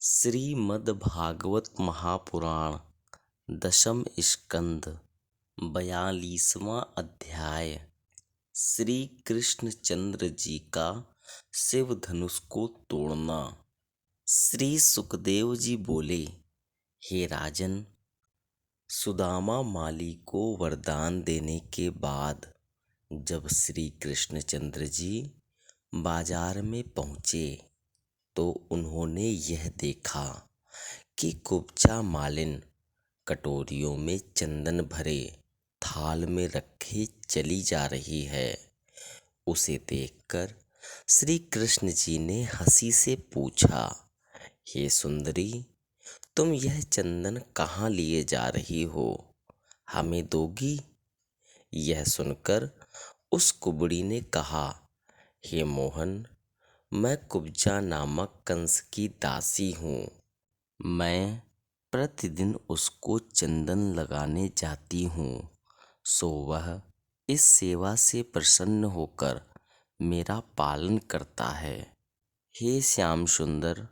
श्रीमद्भागवत महापुराण दशम स्कंद 42वां अध्याय। श्री कृष्णचंद्र जी का शिव धनुष को तोड़ना। श्री सुखदेव जी बोले, हे राजन, सुदामा माली को वरदान देने के बाद जब श्री कृष्णचंद्र जी बाजार में पहुँचे तो उन्होंने यह देखा कि कुब्जा मालिन कटोरियों में चंदन भरे थाल में रखे चली जा रही है। उसे देखकर श्री कृष्ण जी ने हंसी से पूछा, हे सुंदरी, तुम यह चंदन कहाँ लिए जा रही हो? हमें दोगी? यह सुनकर उस कुबड़ी ने कहा, हे मोहन, मैं कुब्जा नामक कंस की दासी हूँ। मैं प्रतिदिन उसको चंदन लगाने जाती हूँ, सो वह इस सेवा से प्रसन्न होकर मेरा पालन करता है। हे श्याम सुंदर,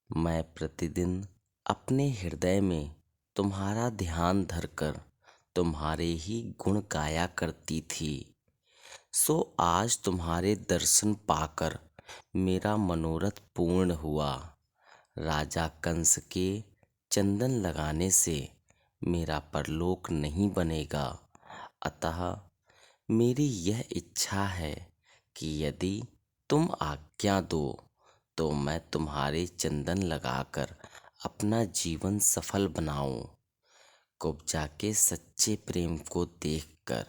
मैं प्रतिदिन अपने हृदय में तुम्हारा ध्यान धरकर तुम्हारे ही गुण गाया करती थी। सो आज तुम्हारे दर्शन पाकर मेरा मनोरथ पूर्ण हुआ। राजा कंस के चंदन लगाने से मेरा परलोक नहीं बनेगा, अतः मेरी यह इच्छा है कि यदि तुम आज्ञा दो तो मैं तुम्हारे चंदन लगाकर अपना जीवन सफल बनाऊं। कुब्जा के सच्चे प्रेम को देखकर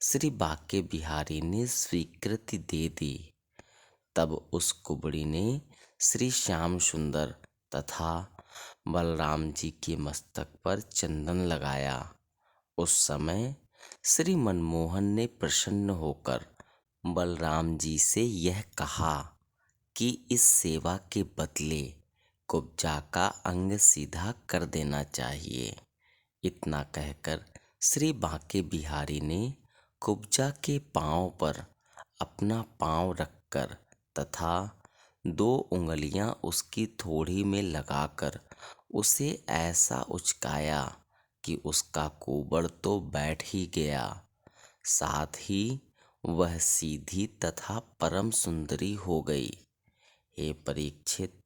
श्री बाके बिहारी ने स्वीकृति दे दी। तब उस कुबड़ी ने श्री श्याम सुंदर तथा बलराम जी के मस्तक पर चंदन लगाया। उस समय श्री मनमोहन ने प्रसन्न होकर बलराम जी से यह कहा कि इस सेवा के बदले कुब्जा का अंग सीधा कर देना चाहिए। इतना कहकर श्री बाके बिहारी ने कुब्जा के पांव पर अपना पांव रखकर तथा 2 उंगलियां उसकी थोड़ी में लगाकर उसे ऐसा उचकाया कि उसका कुबड़ तो बैठ ही गया, साथ ही वह सीधी तथा परम सुंदरी हो गई। हे परीक्षित,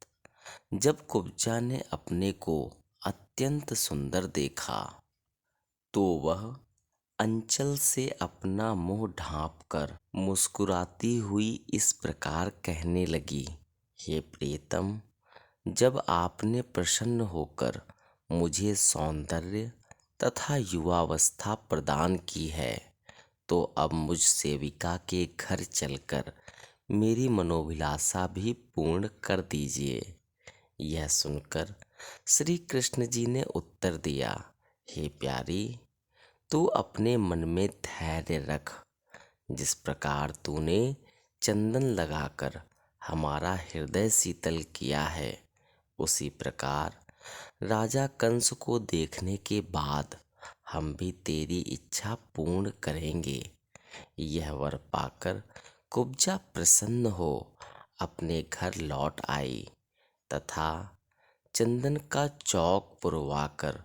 जब कुब्जा ने अपने को अत्यंत सुंदर देखा तो वह अंचल से अपना मुंह ढांपकर मुस्कुराती हुई इस प्रकार कहने लगी, हे प्रियतम, जब आपने प्रसन्न होकर मुझे सौंदर्य तथा युवावस्था प्रदान की है तो अब मुझ सेविका के घर चलकर मेरी मनोभिलाषा भी पूर्ण कर दीजिए। यह सुनकर श्री कृष्ण जी ने उत्तर दिया, हे प्यारी, तू अपने मन में धैर्य रख। जिस प्रकार तूने चंदन लगाकर हमारा हृदय शीतल किया है, उसी प्रकार राजा कंस को देखने के बाद हम भी तेरी इच्छा पूर्ण करेंगे। यह वर पाकर कुब्जा प्रसन्न हो अपने घर लौट आई तथा चंदन का चौक पुरवाकर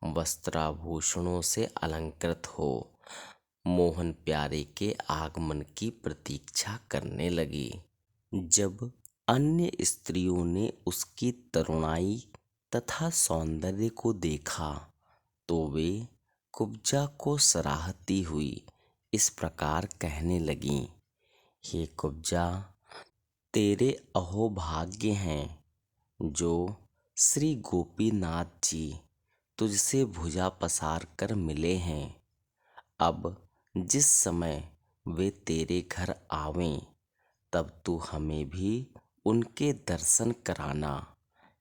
वस्त्राभूषणों से अलंकृत हो मोहन प्यारे के आगमन की प्रतीक्षा करने लगी। जब अन्य स्त्रियों ने उसकी तरुणाई तथा सौंदर्य को देखा तो वे कुब्जा को सराहती हुई इस प्रकार कहने लगीं, हे कुब्जा, तेरे अहोभाग्य हैं जो श्री गोपीनाथ जी तुझसे भुजा पसार कर मिले हैं। अब जिस समय वे तेरे घर आवें तब तू हमें भी उनके दर्शन कराना।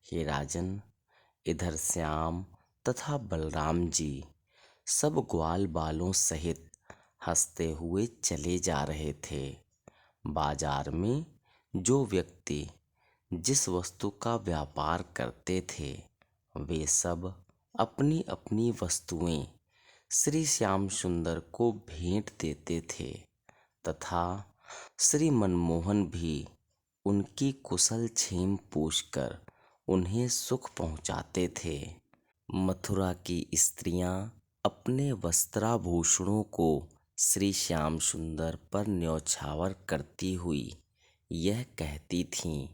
हे राजन, इधर श्याम तथा बलराम जी सब ग्वाल बालों सहित हंसते हुए चले जा रहे थे। बाजार में जो व्यक्ति जिस वस्तु का व्यापार करते थे वे सब अपनी अपनी वस्तुएं श्री श्याम सुंदर को भेंट देते थे तथा श्री मनमोहन भी उनकी कुशल क्षेम पूछकर उन्हें सुख पहुंचाते थे। मथुरा की स्त्रियां अपने वस्त्राभूषणों को श्री श्याम सुंदर पर न्यौछावर करती हुई यह कहती थीं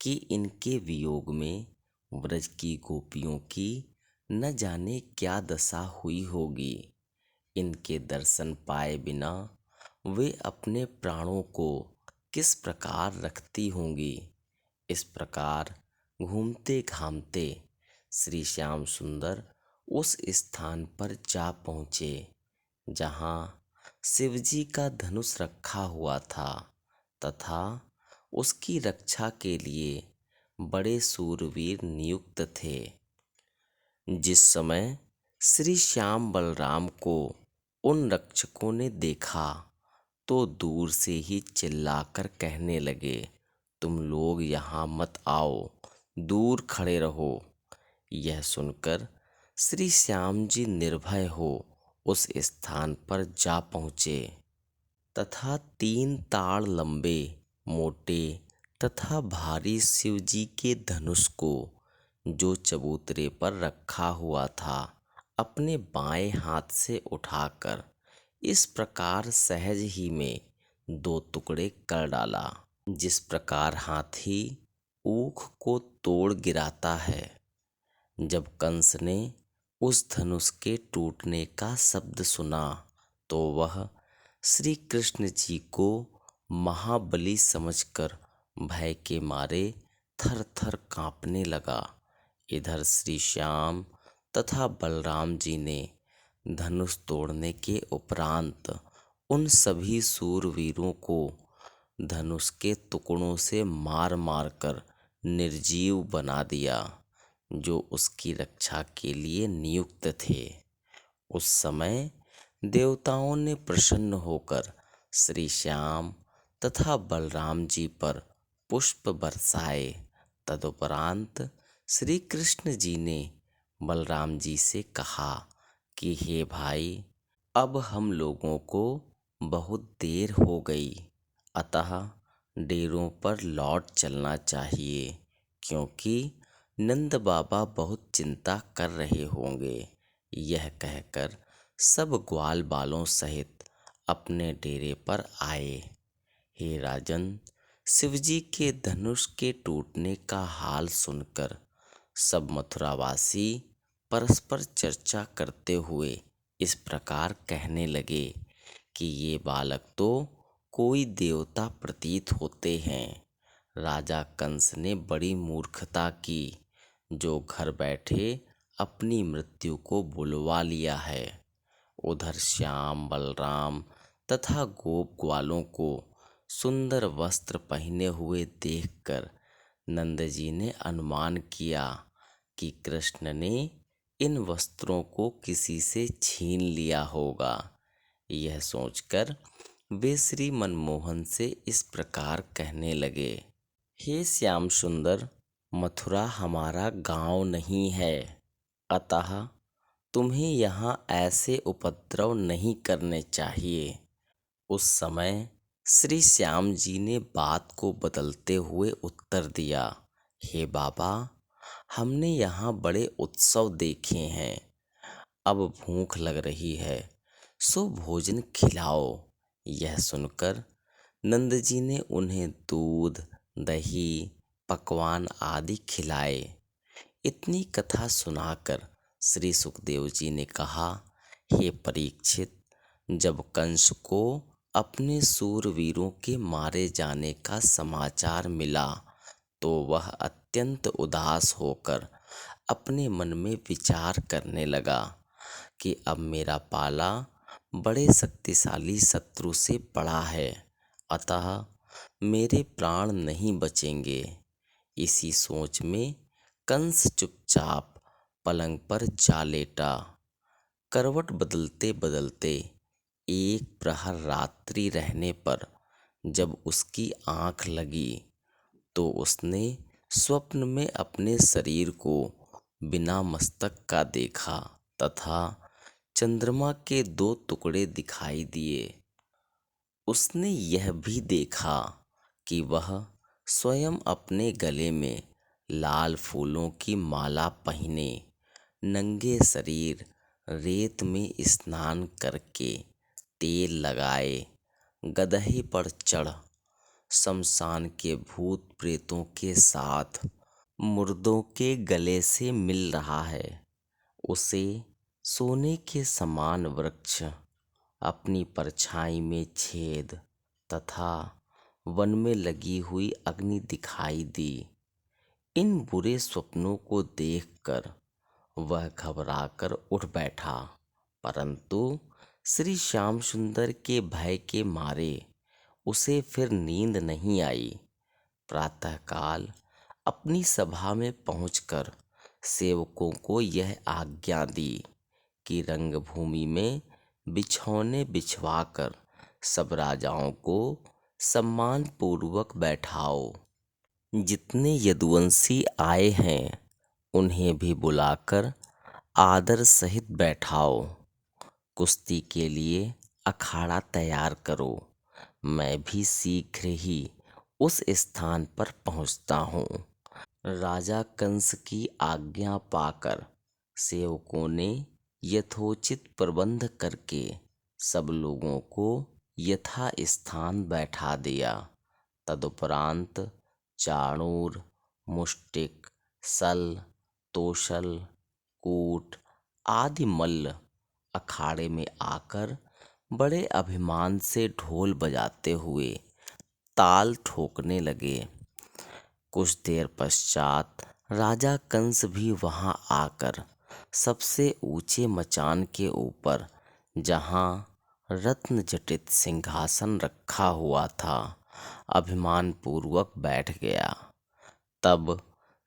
कि इनके वियोग में ब्रज की गोपियों की न जाने क्या दशा हुई होगी। इनके दर्शन पाए बिना वे अपने प्राणों को किस प्रकार रखती होंगी। इस प्रकार घूमते घामते श्री श्याम सुंदर उस स्थान पर जा पहुँचे जहाँ शिवजी का धनुष रखा हुआ था तथा उसकी रक्षा के लिए बड़े सूरवीर नियुक्त थे। जिस समय श्री श्याम बलराम को उन रक्षकों ने देखा तो दूर से ही चिल्लाकर कहने लगे, तुम लोग यहाँ मत आओ, दूर खड़े रहो। यह सुनकर श्री श्याम जी निर्भय हो उस स्थान पर जा पहुँचे तथा 3 ताड़ लंबे मोटे तथा भारी शिवजी के धनुष को जो चबूतरे पर रखा हुआ था अपने बाएं हाथ से उठाकर इस प्रकार सहज ही में 2 टुकड़े कर डाला, जिस प्रकार हाथी ऊख को तोड़ गिराता है। जब कंस ने उस धनुष के टूटने का शब्द सुना तो वह श्री कृष्ण जी को महाबली समझकर भय के मारे थर थर कांपने लगा। इधर श्री श्याम तथा बलराम जी ने धनुष तोड़ने के उपरांत उन सभी सूरवीरों को धनुष के टुकड़ों से मार मार कर निर्जीव बना दिया जो उसकी रक्षा के लिए नियुक्त थे। उस समय देवताओं ने प्रसन्न होकर श्री श्याम तथा बलराम जी पर पुष्प बरसाए। तदुपरांत श्री कृष्ण जी ने बलराम जी से कहा कि हे भाई, अब हम लोगों को बहुत देर हो गई, अतः डेरों पर लौट चलना चाहिए, क्योंकि नंद बाबा बहुत चिंता कर रहे होंगे। यह कहकर सब ग्वाल बालों सहित अपने डेरे पर आए। हे राजन, शिवजी के धनुष के टूटने का हाल सुनकर सब मथुरावासी परस्पर चर्चा करते हुए इस प्रकार कहने लगे कि ये बालक तो कोई देवता प्रतीत होते हैं। राजा कंस ने बड़ी मूर्खता की जो घर बैठे अपनी मृत्यु को बुलवा लिया है। उधर श्याम बलराम तथा गोप ग्वालों को सुंदर वस्त्र पहने हुए देखकर नंद जी ने अनुमान किया कि कृष्ण ने इन वस्त्रों को किसी से छीन लिया होगा। यह सोचकर वे श्री मनमोहन से इस प्रकार कहने लगे, हे श्याम सुंदर, मथुरा हमारा गांव नहीं है, अतः तुम्हें यहाँ ऐसे उपद्रव नहीं करने चाहिए। उस समय श्री श्याम जी ने बात को बदलते हुए उत्तर दिया, हे बाबा, हमने यहाँ बड़े उत्सव देखे हैं, अब भूख लग रही है, सो भोजन खिलाओ। यह सुनकर नंद जी ने उन्हें दूध दही पकवान आदि खिलाए। इतनी कथा सुनाकर श्री सुखदेव जी ने कहा, हे परीक्षित, जब कंस को अपने सूरवीरों के मारे जाने का समाचार मिला तो वह अत्यंत उदास होकर अपने मन में विचार करने लगा कि अब मेरा पाला बड़े शक्तिशाली शत्रु से पड़ा है, अतः मेरे प्राण नहीं बचेंगे। इसी सोच में कंस चुपचाप पलंग पर जा लेटा। करवट बदलते बदलते एक प्रहर रात्रि रहने पर जब उसकी आंख लगी तो उसने स्वप्न में अपने शरीर को बिना मस्तक का देखा तथा चंद्रमा के 2 टुकड़े दिखाई दिए। उसने यह भी देखा कि वह स्वयं अपने गले में लाल फूलों की माला पहने, नंगे शरीर रेत में स्नान करके, तेल लगाए, गदहे पर चढ़ शमशान के भूत प्रेतों के साथ मुर्दों के गले से मिल रहा है। उसे सोने के समान वृक्ष, अपनी परछाई में छेद तथा वन में लगी हुई अग्नि दिखाई दी। इन बुरे स्वप्नों को देखकर वह घबराकर उठ बैठा, परंतु श्री श्याम सुंदर के भय के मारे उसे फिर नींद नहीं आई। प्रातःकाल अपनी सभा में पहुंचकर सेवकों को यह आज्ञा दी कि रंगभूमि में बिछौने बिछवाकर सब राजाओं को सम्मान पूर्वक बैठाओ। जितने यदुवंशी आए हैं उन्हें भी बुलाकर आदर सहित बैठाओ। कुश्ती के लिए अखाड़ा तैयार करो। मैं भी शीघ्र ही उस स्थान पर पहुंचता हूँ। राजा कंस की आज्ञा पाकर सेवकों ने यथोचित प्रबंध करके सब लोगों को यथा स्थान बैठा दिया। तदुपरांत चाणूर, मुष्टिक, सल, तोशल, कूट आदि मल्ल अखाड़े में आकर बड़े अभिमान से ढोल बजाते हुए ताल ठोकने लगे। कुछ देर पश्चात राजा कंस भी वहां आकर सबसे ऊंचे मचान के ऊपर, जहां रत्न जटित सिंहासन रखा हुआ था, अभिमान पूर्वक बैठ गया। तब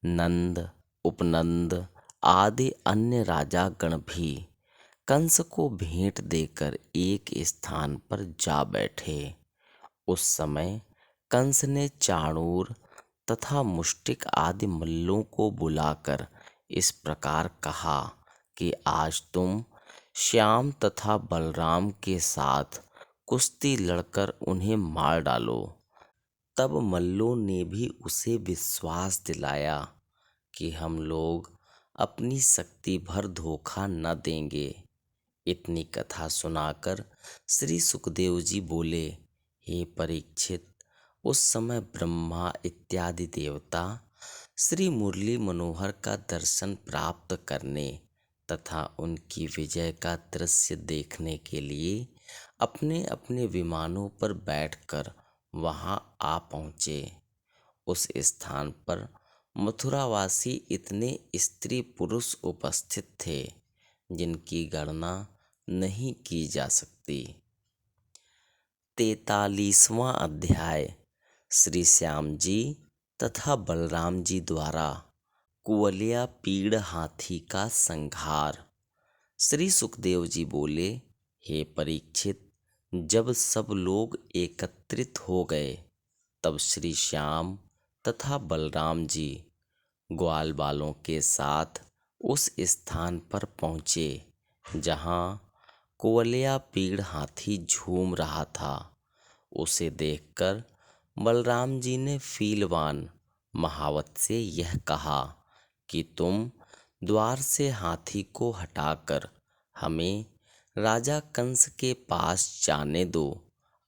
नंद, उपनंद आदि अन्य राजा गण भी कंस को भेंट देकर एक स्थान पर जा बैठे। उस समय कंस ने चाणूर तथा मुष्टिक आदि मल्लों को बुलाकर इस प्रकार कहा कि आज तुम श्याम तथा बलराम के साथ कुश्ती लड़कर उन्हें मार डालो। तब मल्लों ने भी उसे विश्वास दिलाया कि हम लोग अपनी शक्ति भर धोखा न देंगे। इतनी कथा सुनाकर श्री सुखदेव जी बोले, हे परीक्षित, उस समय ब्रह्मा इत्यादि देवता श्री मुरली मनोहर का दर्शन प्राप्त करने तथा उनकी विजय का दृश्य देखने के लिए अपने अपने विमानों पर बैठकर वहां आ पहुँचे। उस स्थान पर मथुरावासी इतने स्त्री पुरुष उपस्थित थे जिनकी गणना नहीं की जा सकती। 43वां अध्याय। श्री श्याम जी तथा बलराम जी द्वारा कुवलिया पीड़ हाथी का संहार। श्री सुखदेव जी बोले, हे परीक्षित, जब सब लोग एकत्रित हो गए तब श्री श्याम तथा बलराम जी ग्वाल बालों के साथ उस स्थान पर पहुँचे जहाँ कुवलिया पीड़ हाथी झूम रहा था। उसे देखकर बलराम जी ने फीलवान महावत से यह कहा कि तुम द्वार से हाथी को हटाकर हमें राजा कंस के पास जाने दो,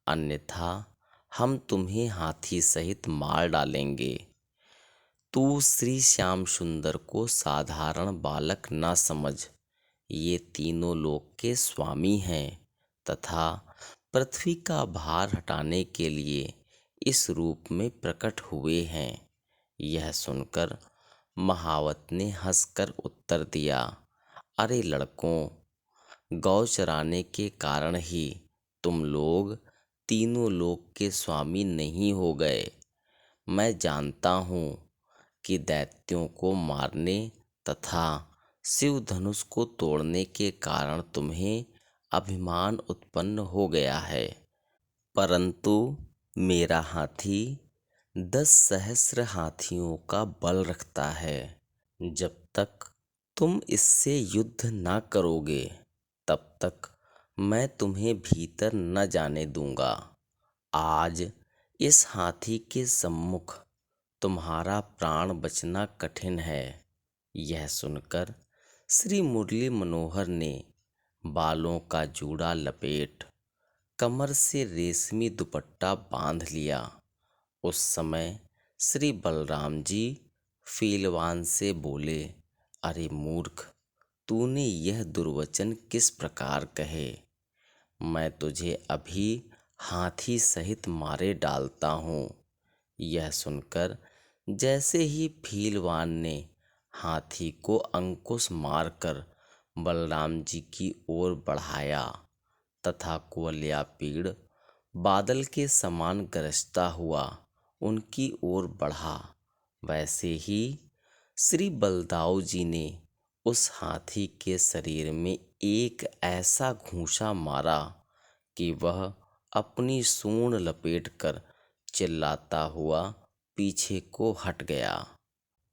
अन्यथा हम तुम्हें हाथी सहित मार डालेंगे। तू श्री श्याम सुंदर को साधारण बालक न समझ। ये तीनों लोक के स्वामी हैं तथा पृथ्वी का भार हटाने के लिए इस रूप में प्रकट हुए हैं। यह सुनकर महावत ने हंसकर उत्तर दिया, अरे लड़कों, गौ चराने के कारण ही तुम लोग तीनों लोक के स्वामी नहीं हो गए। मैं जानता हूँ कि दैत्यों को मारने तथा शिव धनुष को तोड़ने के कारण तुम्हें अभिमान उत्पन्न हो गया है, परंतु मेरा हाथी 10 सहस्र हाथियों का बल रखता है। जब तक तुम इससे युद्ध ना करोगे तब तक मैं तुम्हें भीतर न जाने दूंगा। आज इस हाथी के सम्मुख तुम्हारा प्राण बचना कठिन है। यह सुनकर श्री मुरली मनोहर ने बालों का जूड़ा लपेट कमर से रेशमी दुपट्टा बांध लिया। उस समय श्री बलराम जी फीलवान से बोले, अरे मूर्ख, तूने यह दुर्वचन किस प्रकार कहे? मैं तुझे अभी हाथी सहित मारे डालता हूँ। यह सुनकर जैसे ही फीलवान ने हाथी को अंकुश मारकर बलराम जी की ओर बढ़ाया तथा कुवलया पीड़ बादल के समान गरजता हुआ उनकी ओर बढ़ा, वैसे ही श्री बलदाऊ जी ने उस हाथी के शरीर में एक ऐसा घूंसा मारा कि वह अपनी सूंड लपेटकर चिल्लाता हुआ पीछे को हट गया।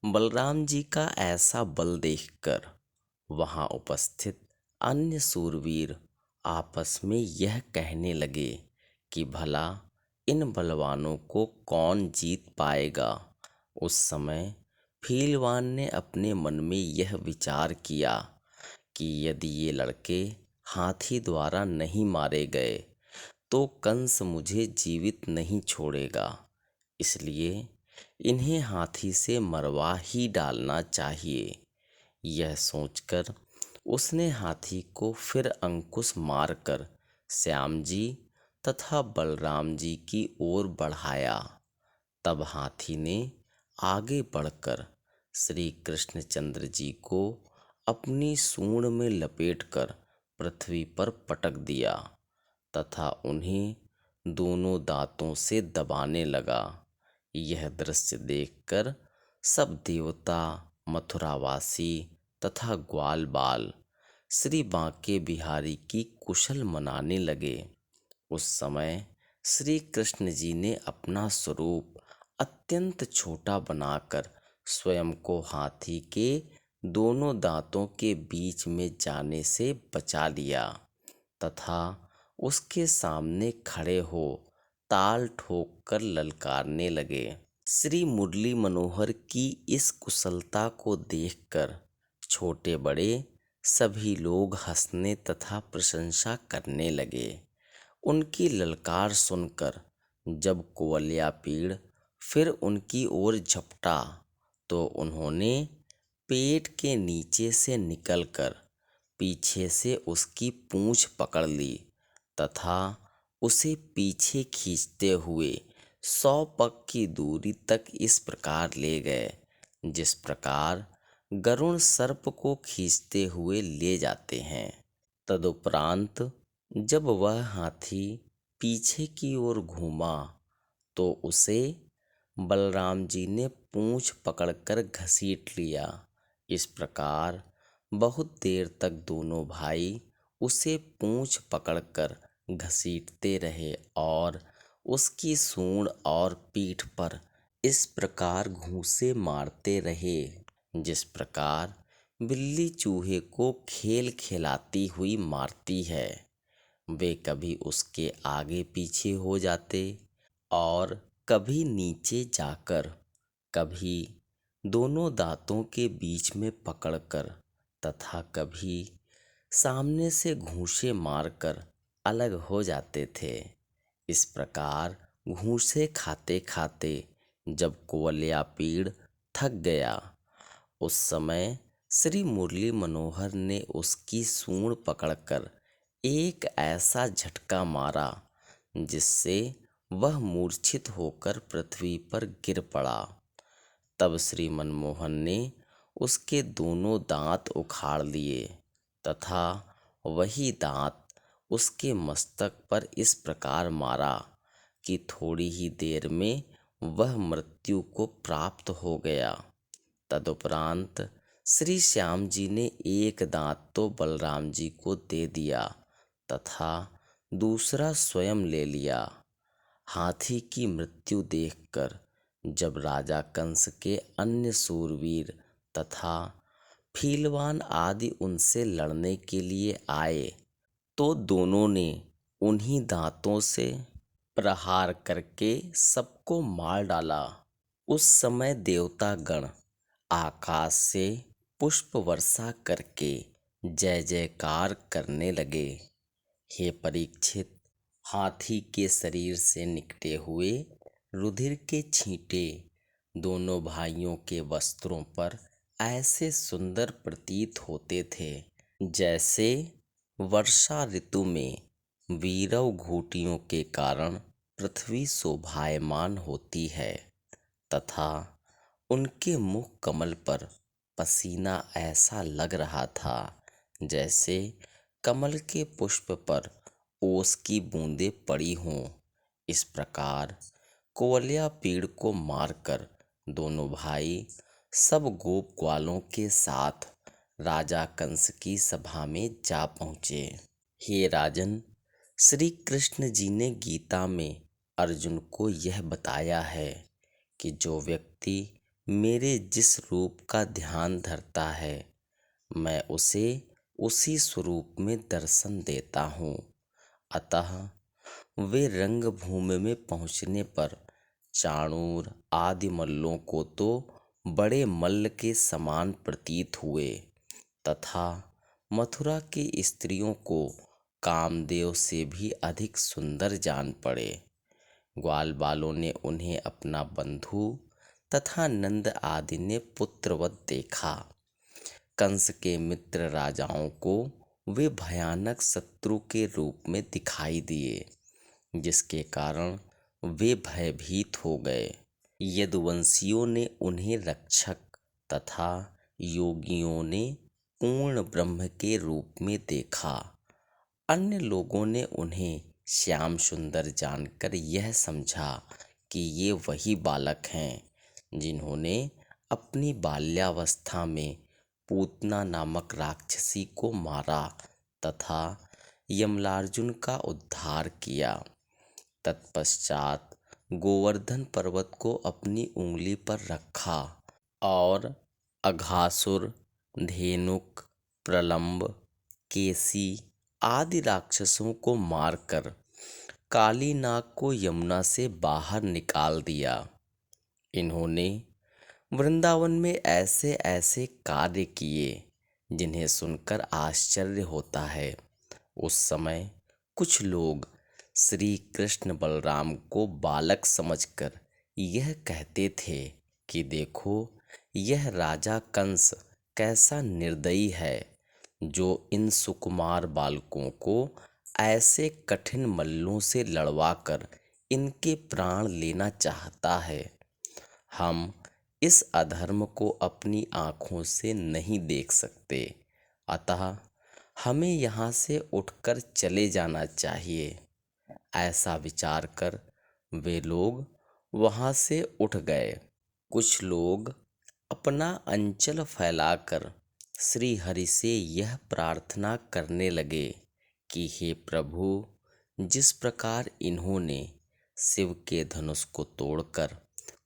बलराम जी का ऐसा बल देखकर वहां उपस्थित अन्य सूरवीर आपस में यह कहने लगे कि भला इन बलवानों को कौन जीत पाएगा। उस समय फीलवान ने अपने मन में यह विचार किया कि यदि ये लड़के हाथी द्वारा नहीं मारे गए तो कंस मुझे जीवित नहीं छोड़ेगा, इसलिए इन्हें हाथी से मरवा ही डालना चाहिए। यह सोचकर उसने हाथी को फिर अंकुश मारकर श्याम जी तथा बलराम जी की ओर बढ़ाया। तब हाथी ने आगे बढ़कर श्री कृष्णचंद्र जी को अपनी सूंड में लपेटकर पृथ्वी पर पटक दिया तथा उन्हें दोनों दांतों से दबाने लगा। यह दृश्य देखकर सब देवता, मथुरावासी तथा ग्वाल बाल श्री बांके बिहारी की कुशल मनाने लगे। उस समय श्री कृष्ण जी ने अपना स्वरूप अत्यंत छोटा बनाकर स्वयं को हाथी के दोनों दांतों के बीच में जाने से बचा लिया तथा उसके सामने खड़े हो ताल ठोक कर ललकारने लगे। श्री मुरली मनोहर की इस कुशलता को देखकर छोटे बड़े सभी लोग हंसने तथा प्रशंसा करने लगे। उनकी ललकार सुनकर जब कुवलया पीड़ फिर उनकी ओर झपटा तो उन्होंने पेट के नीचे से निकलकर पीछे से उसकी पूंछ पकड़ ली तथा उसे पीछे खींचते हुए 100 पग की दूरी तक इस प्रकार ले गए जिस प्रकार गरुण सर्प को खींचते हुए ले जाते हैं। तदुपरांत जब वह हाथी पीछे की ओर घूमा तो उसे बलराम जी ने पूंछ पकड़कर घसीट लिया। इस प्रकार बहुत देर तक दोनों भाई उसे पूंछ पकड़कर घसीटते रहे और उसकी सूंड और पीठ पर इस प्रकार घूंसे मारते रहे जिस प्रकार बिल्ली चूहे को खेल खिलाती हुई मारती है। वे कभी उसके आगे पीछे हो जाते और कभी नीचे जाकर, कभी दोनों दांतों के बीच में पकड़कर तथा कभी सामने से घूंसे मारकर अलग हो जाते थे। इस प्रकार घूंसे खाते खाते जब कुवलया पीड़ थक गया उस समय श्री मुरली मनोहर ने उसकी सूंड पकड़कर एक ऐसा झटका मारा जिससे वह मूर्छित होकर पृथ्वी पर गिर पड़ा। तब श्री मनमोहन ने उसके दोनों दांत उखाड़ लिए तथा वही दांत उसके मस्तक पर इस प्रकार मारा कि थोड़ी ही देर में वह मृत्यु को प्राप्त हो गया। तदुपरांत श्री श्याम जी ने एक दांत तो बलराम जी को दे दिया तथा दूसरा स्वयं ले लिया। हाथी की मृत्यु देखकर जब राजा कंस के अन्य सूरवीर तथा फीलवान आदि उनसे लड़ने के लिए आए तो दोनों ने उन्हीं दांतों से प्रहार करके सबको मार डाला। उस समय देवता गण आकाश से पुष्प वर्षा करके जय जयकार करने लगे। हे परीक्षित, हाथी के शरीर से निकले हुए रुधिर के छींटे दोनों भाइयों के वस्त्रों पर ऐसे सुंदर प्रतीत होते थे जैसे वर्षा ऋतु में वीरव घूंटियों के कारण पृथ्वी शोभायमान होती है, तथा उनके मुख कमल पर पसीना ऐसा लग रहा था जैसे कमल के पुष्प पर ओस की बूंदें पड़ी हों। इस प्रकार कुवलया पीड़ को मारकर दोनों भाई सब गोप ग्वालों के साथ राजा कंस की सभा में जा पहुँचे। हे राजन, श्री कृष्ण जी ने गीता में अर्जुन को यह बताया है कि जो व्यक्ति मेरे जिस रूप का ध्यान धरता है, मैं उसे उसी स्वरूप में दर्शन देता हूँ। अतः वे रंगभूमि में पहुँचने पर चाणूर आदि मल्लों को तो बड़े मल्ल के समान प्रतीत हुए, तथा मथुरा की स्त्रियों को कामदेव से भी अधिक सुंदर जान पड़े। ग्वाल बालों ने उन्हें अपना बंधु तथा नंद आदि ने पुत्रवत देखा। कंस के मित्र राजाओं को वे भयानक शत्रु के रूप में दिखाई दिए, जिसके कारण वे भयभीत हो गए। यदुवंशियों ने उन्हें रक्षक तथा योगियों ने पूर्ण ब्रह्म के रूप में देखा। अन्य लोगों ने उन्हें श्याम सुंदर जानकर यह समझा कि ये वही बालक हैं जिन्होंने अपनी बाल्यावस्था में पूतना नामक राक्षसी को मारा तथा यमलार्जुन का उद्धार किया। तत्पश्चात गोवर्धन पर्वत को अपनी उंगली पर रखा और अघासुर, धेनुक, प्रलंब, केसी आदि राक्षसों को मारकर काली नाग को यमुना से बाहर निकाल दिया। इन्होंने वृंदावन में ऐसे ऐसे कार्य किए जिन्हें सुनकर आश्चर्य होता है। उस समय कुछ लोग श्री कृष्ण बलराम को बालक समझकर यह कहते थे कि देखो, यह राजा कंस कैसा निर्दयी है जो इन सुकुमार बालकों को ऐसे कठिन मल्लों से लड़वाकर इनके प्राण लेना चाहता है। हम इस अधर्म को अपनी आँखों से नहीं देख सकते, अतः हमें यहाँ से उठकर चले जाना चाहिए। ऐसा विचार कर वे लोग वहाँ से उठ गए। कुछ लोग अपना अंचल फैलाकर श्री हरि से यह प्रार्थना करने लगे कि हे प्रभु, जिस प्रकार इन्होंने शिव के धनुष को तोड़कर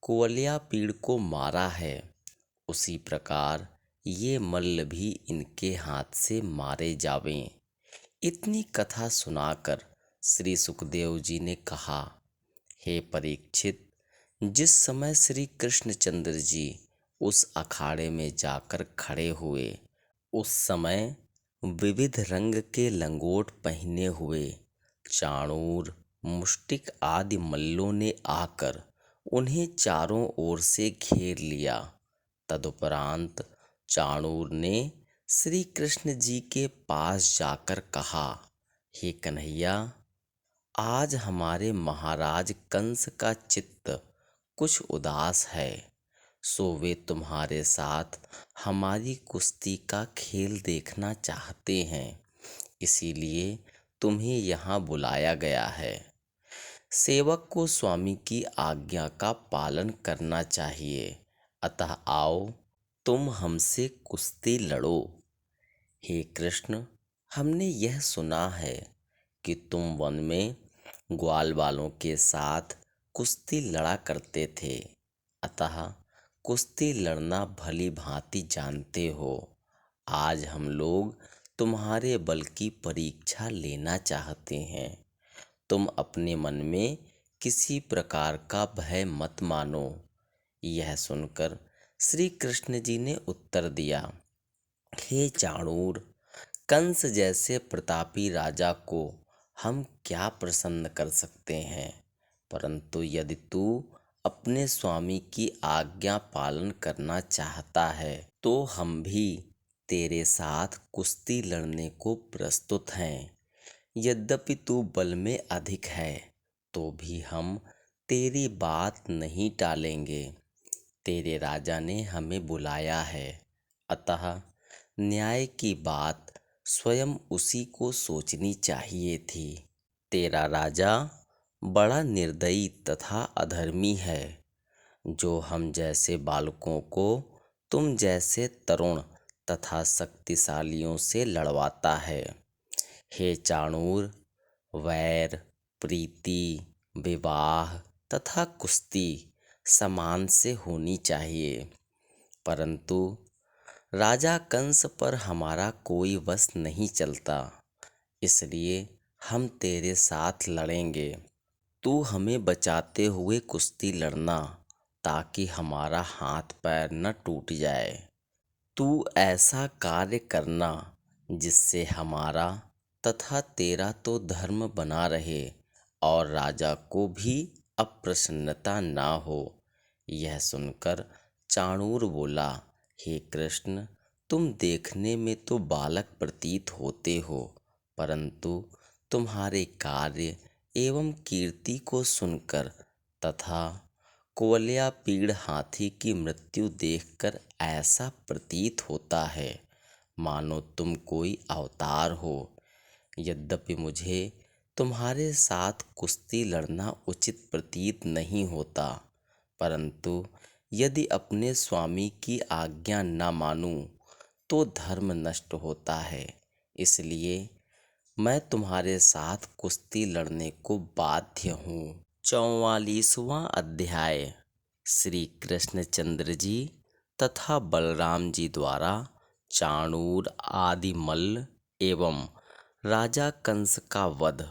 कुवलया पीड़ को मारा है, उसी प्रकार ये मल्ल भी इनके हाथ से मारे जावें। इतनी कथा सुनाकर श्री सुखदेव जी ने कहा, हे परीक्षित, जिस समय श्री कृष्णचंद्र जी उस अखाड़े में जाकर खड़े हुए, उस समय विविध रंग के लंगोट पहने हुए चाणूर, मुष्टिक आदि मल्लों ने आकर उन्हें चारों ओर से घेर लिया। तदुपरांत चाणूर ने श्री कृष्ण जी के पास जाकर कहा, हे कन्हैया, आज हमारे महाराज कंस का चित्त कुछ उदास है, सो वे तुम्हारे साथ हमारी कुश्ती का खेल देखना चाहते हैं, इसीलिए तुम्हें यहाँ बुलाया गया है। सेवक को स्वामी की आज्ञा का पालन करना चाहिए, अतः आओ, तुम हमसे कुश्ती लड़ो। हे कृष्ण, हमने यह सुना है कि तुम वन में ग्वाल बालों के साथ कुश्ती लड़ा करते थे, अतः कुश्ती लड़ना भली भांति जानते हो। आज हम लोग तुम्हारे बल की परीक्षा लेना चाहते हैं। तुम अपने मन में किसी प्रकार का भय मत मानो। यह सुनकर श्री कृष्ण जी ने उत्तर दिया, हे चाणूर, कंस जैसे प्रतापी राजा को हम क्या प्रसन्न कर सकते हैं, परंतु यदि तू अपने स्वामी की आज्ञा पालन करना चाहता है तो हम भी तेरे साथ कुश्ती लड़ने को प्रस्तुत हैं। यद्यपि तू बल में अधिक है तो भी हम तेरी बात नहीं टालेंगे। तेरे राजा ने हमें बुलाया है, अतः न्याय की बात स्वयं उसी को सोचनी चाहिए थी। तेरा राजा बड़ा निर्दयी तथा अधर्मी है, जो हम जैसे बालकों को तुम जैसे तरुण तथा शक्तिशालियों से लड़वाता है। हे चाणूर, वैर, प्रीति, विवाह तथा कुश्ती समान से होनी चाहिए, परंतु राजा कंस पर हमारा कोई वश नहीं चलता, इसलिए हम तेरे साथ लड़ेंगे। तू हमें बचाते हुए कुश्ती लड़ना, ताकि हमारा हाथ पैर न टूट जाए। तू ऐसा कार्य करना जिससे हमारा तथा तेरा तो धर्म बना रहे और राजा को भी अप्रसन्नता ना हो। यह सुनकर चाणूर बोला, हे कृष्ण, तुम देखने में तो बालक प्रतीत होते हो, परंतु तुम्हारे कार्य एवं कीर्ति को सुनकर तथा कुवलया पीड़ हाथी की मृत्यु देखकर ऐसा प्रतीत होता है मानो तुम कोई अवतार हो। यद्यपि मुझे तुम्हारे साथ कुश्ती लड़ना उचित प्रतीत नहीं होता, परंतु यदि अपने स्वामी की आज्ञा न मानूं तो धर्म नष्ट होता है, इसलिए मैं तुम्हारे साथ कुश्ती लड़ने को बाध्य हूँ। 44वां अध्याय। श्री कृष्णचंद्र जी तथा बलराम जी द्वारा चाणूर आदि मल्ल एवं राजा कंस का वध।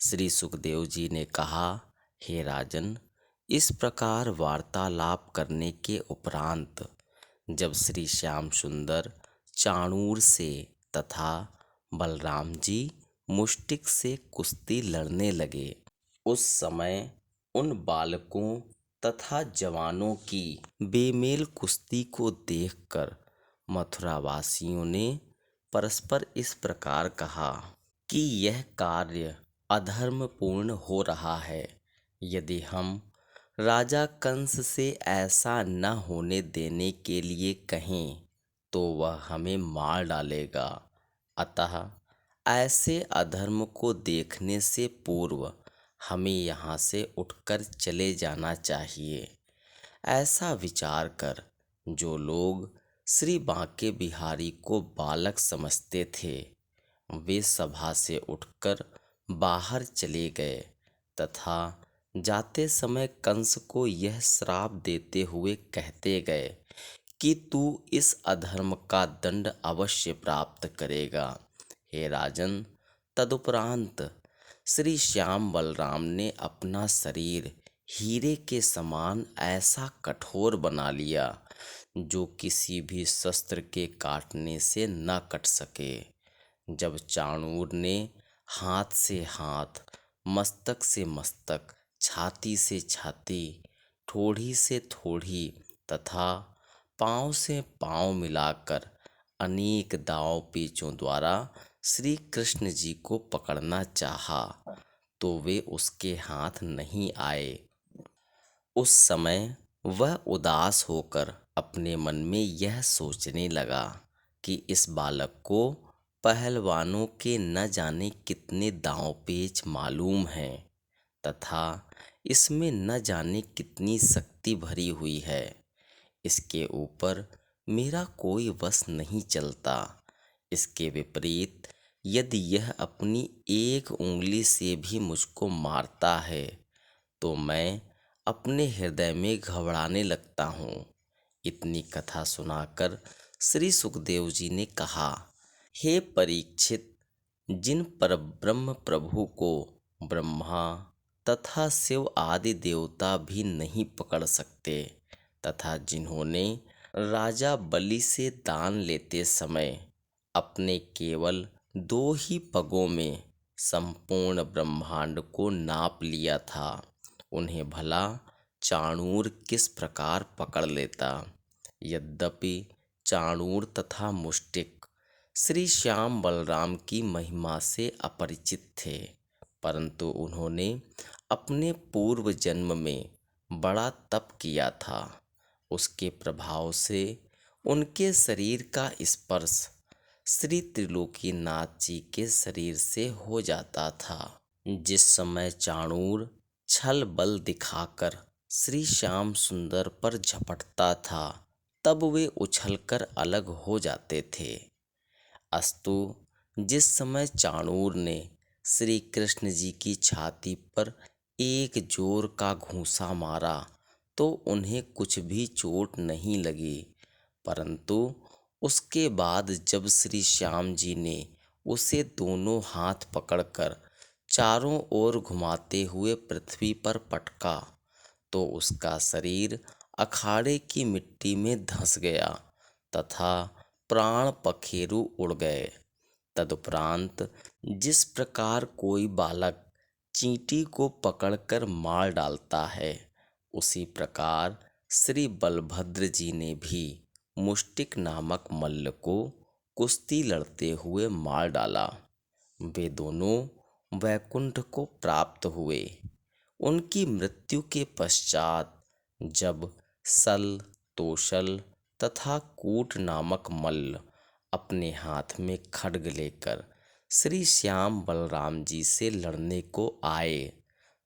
श्री सुखदेव जी ने कहा, हे राजन, इस प्रकार वार्तालाप करने के उपरांत जब श्री श्याम सुंदर चाणूर से तथा बलराम जी मुष्टिक से कुश्ती लड़ने लगे, उस समय उन बालकों तथा जवानों की बेमेल कुश्ती को देखकर मथुरावासियों ने परस्पर इस प्रकार कहा कि यह कार्य अधर्मपूर्ण हो रहा है। यदि हम राजा कंस से ऐसा न होने देने के लिए कहें तो वह हमें मार डालेगा। अतः ऐसे अधर्म को देखने से पूर्व हमें यहाँ से उठकर चले जाना चाहिए। ऐसा विचार कर जो लोग श्री बांके बिहारी को बालक समझते थे, वे सभा से उठकर बाहर चले गए तथा जाते समय कंस को यह श्राप देते हुए कहते गए कि तू इस अधर्म का दंड अवश्य प्राप्त करेगा। हे राजन, तदुपरांत श्री श्याम बलराम ने अपना शरीर हीरे के समान ऐसा कठोर बना लिया जो किसी भी शस्त्र के काटने से न कट सके। जब चाणूर ने हाथ से हाथ, मस्तक से मस्तक, छाती से छाती, ठोड़ी से ठोड़ी तथा पाँव से पाँव मिलाकर अनेक दांव पेचों द्वारा श्री कृष्ण जी को पकड़ना चाहा तो वे उसके हाथ नहीं आए। उस समय वह उदास होकर अपने मन में यह सोचने लगा कि इस बालक को पहलवानों के न जाने कितने दांव पेच मालूम हैं तथा इसमें न जाने कितनी शक्ति भरी हुई है। इसके ऊपर मेरा कोई वश नहीं चलता। इसके विपरीत यदि यह अपनी एक उंगली से भी मुझको मारता है तो मैं अपने हृदय में घबराने लगता हूँ। इतनी कथा सुनाकर श्री सुखदेव जी ने कहा, हे परीक्षित, जिन परब्रह्म प्रभु को ब्रह्मा तथा शिव आदि देवता भी नहीं पकड़ सकते तथा जिन्होंने राजा बलि से दान लेते समय अपने केवल 2 ही पगों में संपूर्ण ब्रह्मांड को नाप लिया था, उन्हें भला चाणूर किस प्रकार पकड़ लेता। यद्यपि चाणूर तथा मुष्टिक श्री श्याम बलराम की महिमा से अपरिचित थे, परंतु उन्होंने अपने पूर्व जन्म में बड़ा तप किया था। उसके प्रभाव से उनके शरीर का स्पर्श श्री त्रिलोकीनाथ जी के शरीर से हो जाता था। जिस समय चाणूर छल बल दिखाकर श्री श्याम सुंदर पर झपटता था, तब वे उछलकर अलग हो जाते थे। अस्तु जिस समय चाणूर ने श्री कृष्ण जी की छाती पर एक जोर का घूंसा मारा तो उन्हें कुछ भी चोट नहीं लगी, परंतु उसके बाद जब श्री श्याम जी ने उसे दोनों हाथ पकड़कर चारों ओर घुमाते हुए पृथ्वी पर पटका तो उसका शरीर अखाड़े की मिट्टी में धंस गया तथा प्राण पखेरु उड़ गए। तदुपरांत जिस प्रकार कोई बालक चींटी को पकड़कर मार डालता है, उसी प्रकार श्री बलभद्र जी ने भी मुष्टिक नामक मल्ल को कुश्ती लड़ते हुए मार डाला। वे दोनों वैकुंठ को प्राप्त हुए। उनकी मृत्यु के पश्चात जब सल, तोशल तथा कूट नामक मल्ल अपने हाथ में खड्ग लेकर श्री श्याम बलराम जी से लड़ने को आए,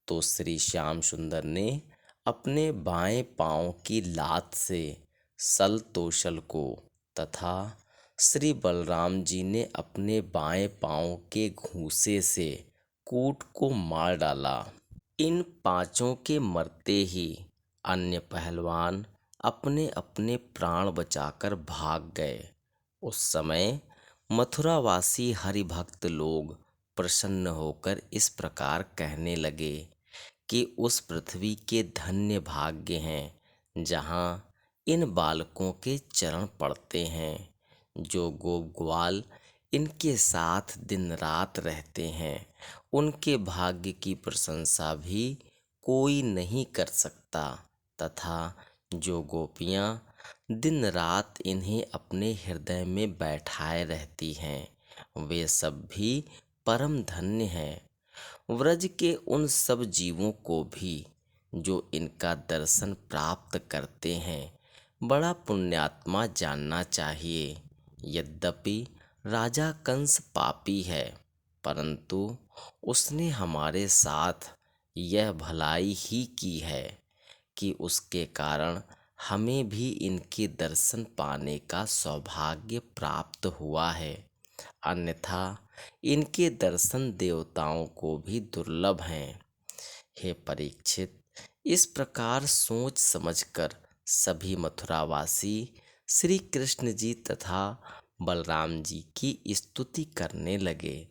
तो श्री श्याम सुंदर ने अपने बाएं पांव की लात से सल तोशल को तथा श्री बलराम जी ने अपने बाएं पांव के घूंसे से कूट को मार डाला। इन पांचों के मरते ही अन्य पहलवान अपने अपने प्राण बचाकर भाग गए। उस समय मथुरावासी हरिभक्त लोग प्रसन्न होकर इस प्रकार कहने लगे कि उस पृथ्वी के धन्य भाग्य हैं जहाँ इन बालकों के चरण पड़ते हैं। जो गोप ग्वाल इनके साथ दिन रात रहते हैं, उनके भाग्य की प्रशंसा भी कोई नहीं कर सकता, तथा जो गोपियाँ दिन रात इन्हें अपने हृदय में बैठाए रहती हैं, वे सब भी परम धन्य हैं। व्रज के उन सब जीवों को भी जो इनका दर्शन प्राप्त करते हैं, बड़ा पुण्यात्मा जानना चाहिए। यद्यपि राजा कंस पापी है, परंतु उसने हमारे साथ यह भलाई ही की है कि उसके कारण हमें भी इनके दर्शन पाने का सौभाग्य प्राप्त हुआ है। अन्यथा इनके दर्शन देवताओं को भी दुर्लभ हैं। हे परीक्षित, इस प्रकार सोच समझकर सभी मथुरावासी श्री कृष्ण जी तथा बलराम जी की स्तुति करने लगे।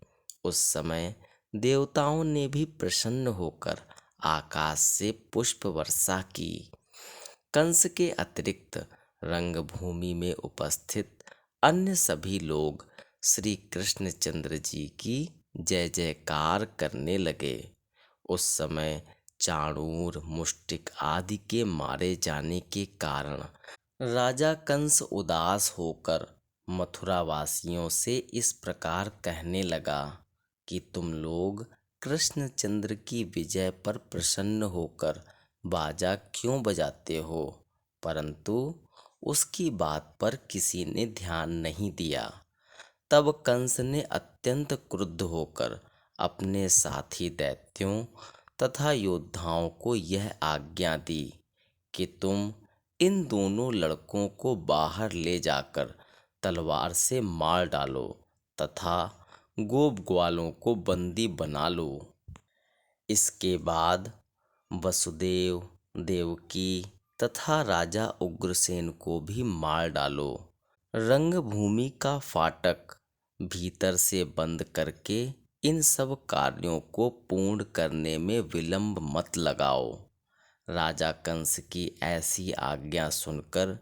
उस समय देवताओं ने भी प्रसन्न होकर आकाश से पुष्प वर्षा की। कंस के अतिरिक्त रंगभूमि में उपस्थित अन्य सभी लोग श्री कृष्णचंद्र जी की जय जयकार करने लगे। उस समय चाणूर, मुष्टिक आदि के मारे जाने के कारण राजा कंस उदास होकर मथुरावासियों से इस प्रकार कहने लगा कि तुम लोग कृष्णचंद्र की विजय पर प्रसन्न होकर बाजा क्यों बजाते हो, परंतु उसकी बात पर किसी ने ध्यान नहीं दिया। तब कंस ने अत्यंत क्रुद्ध होकर अपने साथी दैत्यों तथा योद्धाओं को यह आज्ञा दी कि तुम इन दोनों लड़कों को बाहर ले जाकर तलवार से मार डालो तथा गोप ग्वालों को बंदी बना लो। इसके बाद वसुदेव, देवकी तथा राजा उग्रसेन को भी मार डालो। रंगभूमि का फाटक भीतर से बंद करके इन सब कार्यों को पूर्ण करने में विलंब मत लगाओ। राजा कंस की ऐसी आज्ञा सुनकर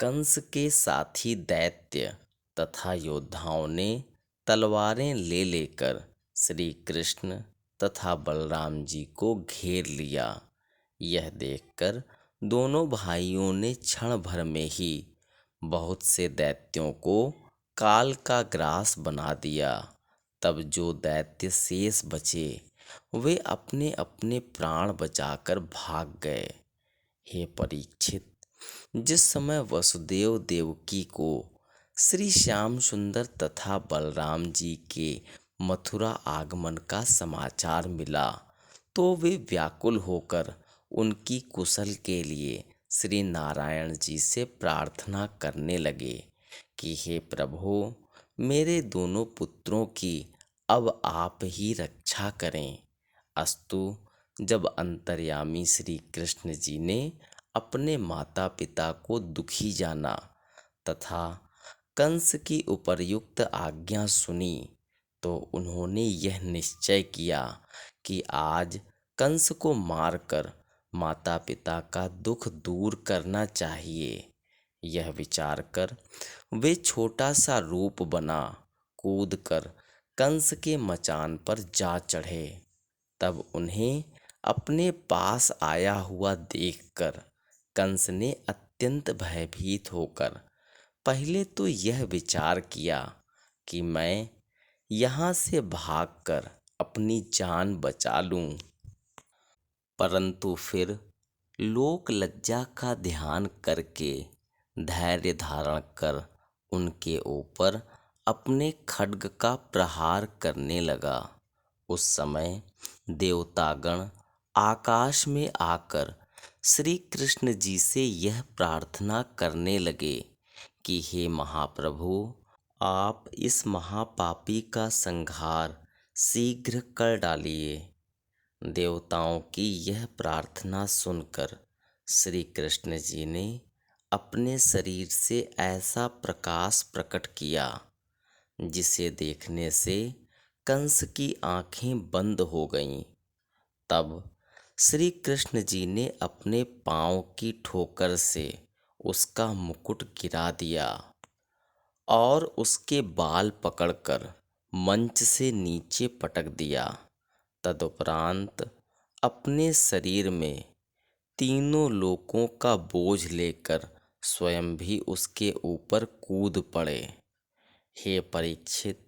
कंस के साथी दैत्य तथा योद्धाओं ने तलवारें ले लेकर श्री कृष्ण तथा बलराम जी को घेर लिया। यह देखकर दोनों भाइयों ने क्षण भर में ही बहुत से दैत्यों को काल का ग्रास बना दिया। तब जो दैत्य शेष बचे वे अपने अपने प्राण बचाकर भाग गए। हे परीक्षित, जिस समय वसुदेव देवकी को श्री श्याम सुंदर तथा बलराम जी के मथुरा आगमन का समाचार मिला तो वे व्याकुल होकर उनकी कुशल के लिए श्री नारायण जी से प्रार्थना करने लगे कि हे प्रभु, मेरे दोनों पुत्रों की अब आप ही रक्षा करें। अस्तु, जब अंतर्यामी श्री कृष्ण जी ने अपने माता पिता को दुखी जाना तथा कंस की उपर्युक्त आज्ञा सुनी तो उन्होंने यह निश्चय किया कि आज कंस को मारकर माता पिता का दुख दूर करना चाहिए। यह विचार कर वे छोटा सा रूप बना कूदकर कंस के मचान पर जा चढ़े। तब उन्हें अपने पास आया हुआ देखकर कंस ने अत्यंत भयभीत होकर पहले तो यह विचार किया कि मैं यहाँ से भागकर अपनी जान बचा लूं, परंतु फिर लोक लज्जा का ध्यान करके धैर्य धारण कर उनके ऊपर अपने खड्ग का प्रहार करने लगा। उस समय देवतागण आकाश में आकर श्री कृष्ण जी से यह प्रार्थना करने लगे कि हे महाप्रभु, आप इस महापापी का संहार शीघ्र कर डालिए। देवताओं की यह प्रार्थना सुनकर श्री कृष्ण जी ने अपने शरीर से ऐसा प्रकाश प्रकट किया जिसे देखने से कंस की आंखें बंद हो गईं। तब श्री कृष्ण जी ने अपने पांव की ठोकर से उसका मुकुट गिरा दिया और उसके बाल पकड़कर मंच से नीचे पटक दिया। तदुपरांत अपने शरीर में तीनों लोकों का बोझ लेकर स्वयं भी उसके ऊपर कूद पड़े। हे परीक्षित,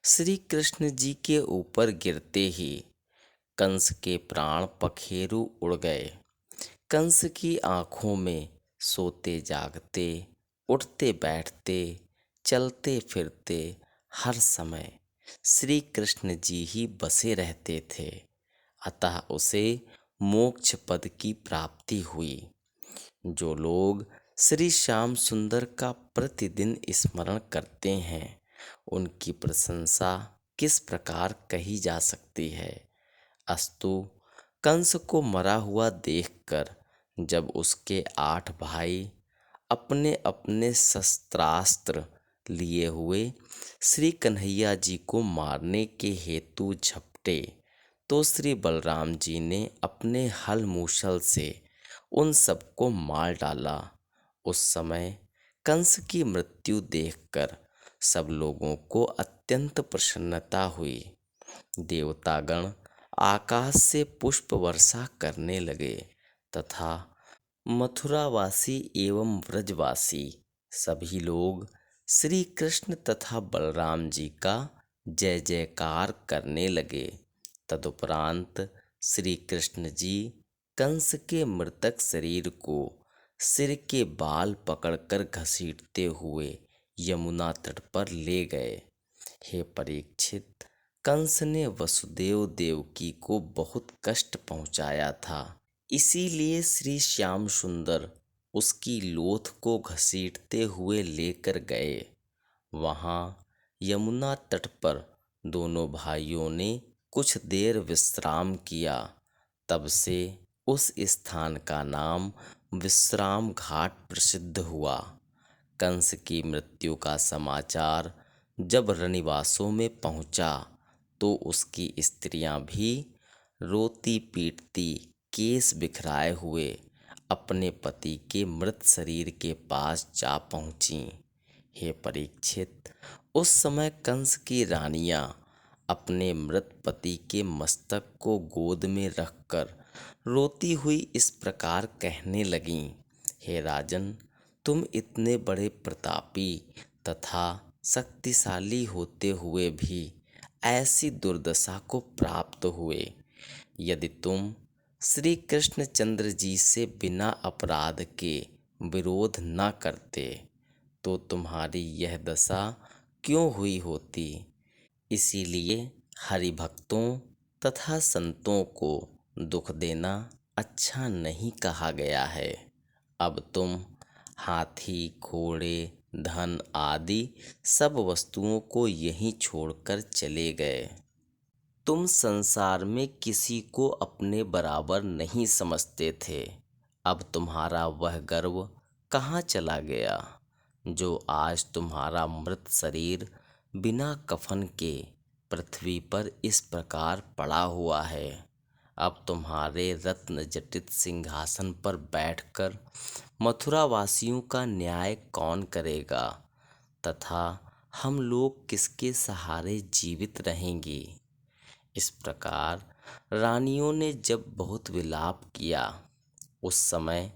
श्री कृष्ण जी के ऊपर गिरते ही कंस के प्राण पखेरु उड़ गए। कंस की आंखों में सोते जागते, उठते बैठते, चलते फिरते हर समय श्री कृष्ण जी ही बसे रहते थे। अतः उसे मोक्ष पद की प्राप्ति हुई। जो लोग श्री श्याम सुंदर का प्रतिदिन स्मरण करते हैं उनकी प्रशंसा किस प्रकार कही जा सकती है। अस्तु, कंस को मरा हुआ देखकर जब उसके 8 भाई अपने अपने शस्त्रास्त्र लिए हुए श्री कन्हैया जी को मारने के हेतु झपटे तो श्री बलराम जी ने अपने हल मूसल से उन सबको मार डाला। उस समय कंस की मृत्यु देखकर सब लोगों को अत्यंत प्रसन्नता हुई। देवतागण आकाश से पुष्प वर्षा करने लगे तथा मथुरावासी एवं ब्रजवासी सभी लोग श्री कृष्ण तथा बलराम जी का जय जयकार करने लगे। तदुपरांत श्री कृष्ण जी कंस के मृतक शरीर को सिर के बाल पकड़कर घसीटते हुए यमुना तट पर ले गए। हे परीक्षित, कंस ने वसुदेव देवकी को बहुत कष्ट पहुंचाया था, इसीलिए श्री श्याम सुंदर उसकी लोथ को घसीटते हुए लेकर गए। वहां यमुना तट पर दोनों भाइयों ने कुछ देर विश्राम किया। तब से उस स्थान का नाम विश्राम घाट प्रसिद्ध हुआ। कंस की मृत्यु का समाचार जब रनिवासों में पहुंचा तो उसकी स्त्रियां भी रोती पीटती केस बिखराए हुए अपने पति के मृत शरीर के पास जा पहुंची। हे परीक्षित, उस समय कंस की रानियां अपने मृत पति के मस्तक को गोद में रखकर रोती हुई इस प्रकार कहने लगीं, हे राजन, तुम इतने बड़े प्रतापी तथा शक्तिशाली होते हुए भी ऐसी दुर्दशा को प्राप्त हुए। यदि तुम श्री कृष्णचंद्र जी से बिना अपराध के विरोध न करते तो तुम्हारी यह दशा क्यों हुई होती। इसीलिए हरिभक्तों तथा संतों को दुख देना अच्छा नहीं कहा गया है। अब तुम हाथी, घोड़े, धन आदि सब वस्तुओं को यहीं छोड़कर चले गए। तुम संसार में किसी को अपने बराबर नहीं समझते थे। अब तुम्हारा वह गर्व कहाँ चला गया जो आज तुम्हारा मृत शरीर बिना कफन के पृथ्वी पर इस प्रकार पड़ा हुआ है। अब तुम्हारे रत्न जटित सिंहासन पर बैठकर मथुरा वासियों का न्याय कौन करेगा तथा हम लोग किसके सहारे जीवित रहेंगे। इस प्रकार रानियों ने जब बहुत विलाप किया, उस समय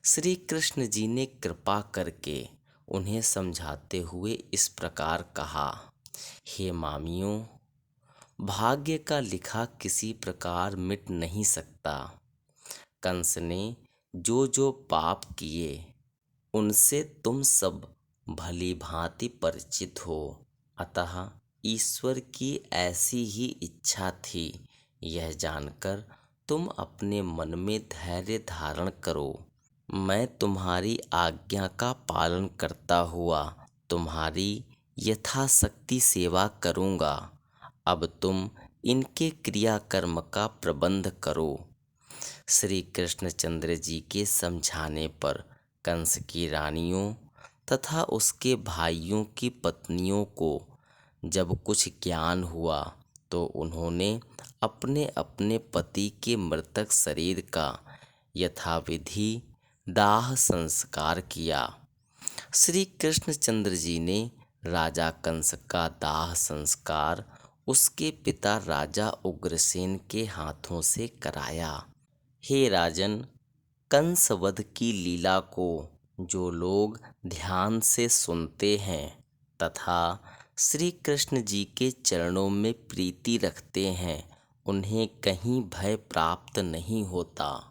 श्री कृष्ण जी ने कृपा करके उन्हें समझाते हुए इस प्रकार कहा, हे मामियों, भाग्य का लिखा किसी प्रकार मिट नहीं सकता। कंस ने जो जो पाप किए उनसे तुम सब भली भांति परिचित हो, अतः ईश्वर की ऐसी ही इच्छा थी। यह जानकर तुम अपने मन में धैर्य धारण करो। मैं तुम्हारी आज्ञा का पालन करता हुआ तुम्हारी यथाशक्ति सेवा करूँगा। अब तुम इनके क्रियाकर्म का प्रबंध करो। श्री कृष्णचंद्र जी के समझाने पर कंस की रानियों तथा उसके भाइयों की पत्नियों को जब कुछ ज्ञान हुआ तो उन्होंने अपने अपने पति के मृतक शरीर का यथाविधि दाह संस्कार किया। श्री कृष्णचंद्र जी ने राजा कंस का दाह संस्कार उसके पिता राजा उग्रसेन के हाथों से कराया। हे राजन, कंस वध की लीला को जो लोग ध्यान से सुनते हैं तथा श्री कृष्ण जी के चरणों में प्रीति रखते हैं, उन्हें कहीं भय प्राप्त नहीं होता।